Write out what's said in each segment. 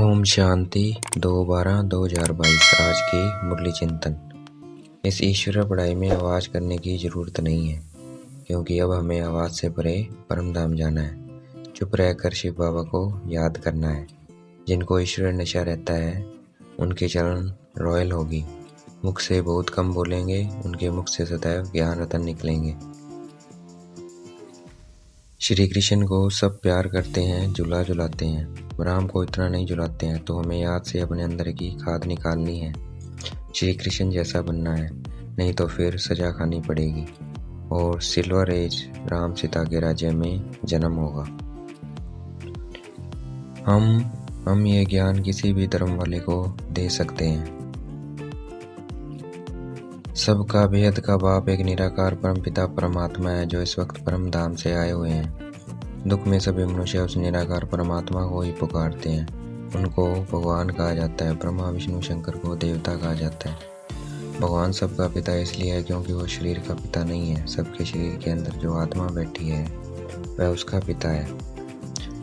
ओम शांति 2/12/2022। आज की मुरली चिंतन। इस ईश्वर पढ़ाई में आवाज़ करने की ज़रूरत नहीं है, क्योंकि अब हमें आवाज़ से परे परम धाम जाना है। चुप रहकर शिव बाबा को याद करना है। जिनको ईश्वर नशा रहता है उनके चरण रॉयल होगी। मुख से बहुत कम बोलेंगे, उनके मुख से सदैव ज्ञान रतन निकलेंगे। श्री कृष्ण को सब प्यार करते हैं, झूला झुलाते हैं, राम को इतना नहीं झुलाते हैं। तो हमें याद से अपने अंदर की खाद निकालनी है। श्री कृष्ण जैसा बनना है, नहीं तो फिर सजा खानी पड़ेगी और सिल्वर एज राम सीता के राज्य में जन्म होगा। हम ये ज्ञान किसी भी धर्म वाले को दे सकते हैं। सबका बेहद का बाप एक निराकार परमपिता परमात्मा है, जो इस वक्त परम धाम से आए हुए हैं। दुख में सभी मनुष्य उस निराकार परमात्मा को ही पुकारते हैं। उनको भगवान कहा जाता है। ब्रह्मा विष्णु शंकर को देवता कहा जाता है। भगवान सबका पिता इसलिए है क्योंकि वो शरीर का पिता नहीं है। सबके शरीर के अंदर जो आत्मा बैठी है वह उसका पिता है।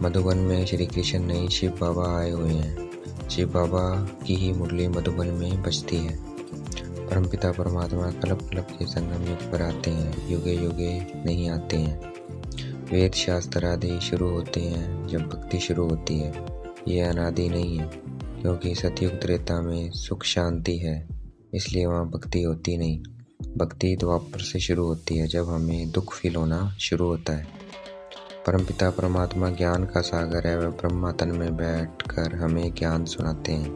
मधुबन में श्री कृष्ण नहीं, शिव बाबा आए हुए हैं। शिव बाबा की ही मुरली मधुबन में बजती है। परमपिता परमात्मा कल्प कल्प के संगम युग पर आते हैं, युगे युगे नहीं आते हैं। वेद शास्त्र आदि शुरू होते हैं जब भक्ति शुरू होती है। ये अनादि नहीं है, क्योंकि सतयुग त्रेता में सुख शांति है, इसलिए वहाँ भक्ति होती नहीं। भक्ति द्वापर से शुरू होती है, जब हमें दुख फील होना शुरू होता है। परमपिता परमात्मा ज्ञान का सागर है। वह ब्रह्मा तन में बैठकर हमें ज्ञान सुनाते हैं।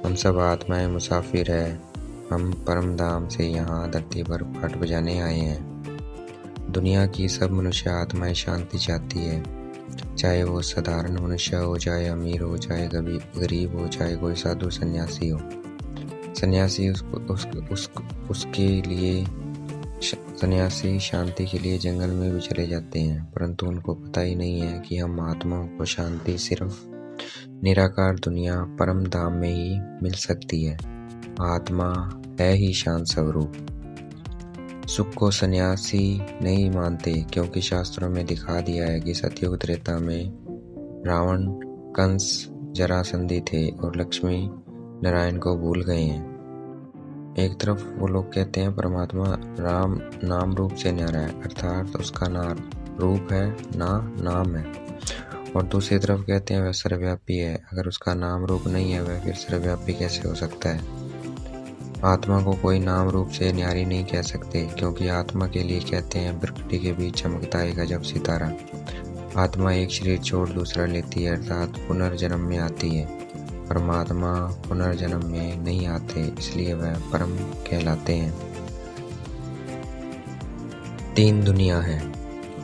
हम सब आत्माएं मुसाफिर है। हम परम धाम से यहाँ धरती पर पाठ बजाने आए हैं। दुनिया की सब मनुष्य आत्माएं शांति चाहती है, चाहे वो साधारण मनुष्य हो, चाहे अमीर हो, चाहे गरीब हो, चाहे कोई साधु सन्यासी हो। सन्यासी उसके लिए सन्यासी शांति के लिए जंगल में भी चले जाते हैं, परंतु उनको पता ही नहीं है कि हम आत्माओं को शांति सिर्फ निराकार दुनिया परम धाम में ही मिल सकती है। आत्मा है ही शांत स्वरूप। सुख को सन्यासी नहीं मानते, क्योंकि शास्त्रों में दिखा दिया है कि सतयुग त्रेता में रावण, कंस, जरासंधी थे और लक्ष्मी नारायण को भूल गए हैं। एक तरफ वो लोग कहते हैं परमात्मा राम नाम रूप से न्यारा है, अर्थात उसका ना रूप है ना नाम है, और दूसरी तरफ कहते हैं वह सर्वव्यापी है। अगर उसका नाम रूप नहीं है, वह फिर सर्वव्यापी कैसे हो सकता है। आत्मा को कोई नाम रूप से न्यारी नहीं कह सकते, क्योंकि आत्मा के लिए कहते हैं प्रकृति के बीच चमकता है गजब सितारा। आत्मा एक शरीर छोड़ दूसरा लेती है, अर्थात पुनर्जन्म में आती है। परमात्मा पुनर्जन्म में नहीं आते, इसलिए वह परम कहलाते हैं। 3 दुनिया है।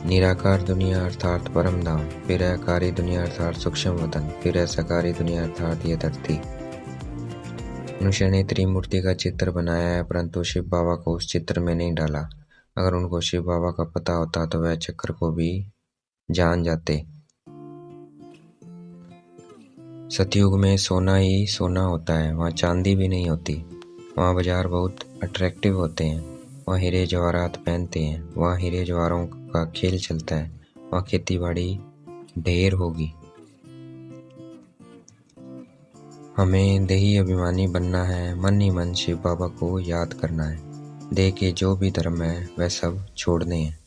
निराकार दुनिया अर्थात परम धाम, फिर है कारी दुनिया अर्थात सूक्ष्म वतन, फिर है सकारी दुनिया अर्थात यह धरती। मनुष्य ने त्रिमूर्ति का चित्र बनाया है, परंतु शिव बाबा को उस चित्र में नहीं डाला। अगर उनको शिव बाबा का पता होता तो वह चक्र को भी जान जाते। सतयुग में सोना ही सोना होता है, वहाँ चांदी भी नहीं होती। वहाँ बाजार बहुत अट्रैक्टिव होते हैं, वहाँ हीरे जवाहरात पहनते हैं, वहाँ हीरे जवाहरों का खेल चलता है, वहाँ खेती बाड़ी ढेर होगी। हमें देही अभिमानी बनना है, मन ही मन शिव बाबा को याद करना है। देह के जो भी धर्म है वह सब छोड़ने हैं।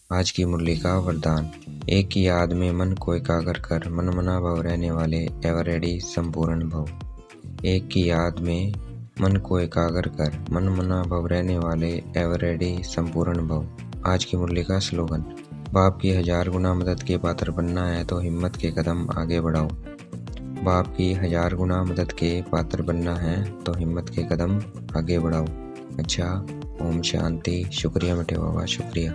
आज की मुरली का वरदान। एक की याद में मन को एकाग्र कर, मन मना भव रहने वाले एवर रेडी संपूर्ण भव। एक की याद में मन को एकाग्र कर, मन मना भव रहने वाले एवर रेडी संपूर्ण भव। आज की मुरली का स्लोगन। बाप की 1000 गुना मदद के पात्र बनना है तो हिम्मत के कदम आगे बढ़ाओ। बाप की 1000 गुना मदद के पात्र बनना है तो हिम्मत के कदम आगे बढ़ाओ। अच्छा, ओम शांति। शुक्रिया बेटे बाबा, शुक्रिया।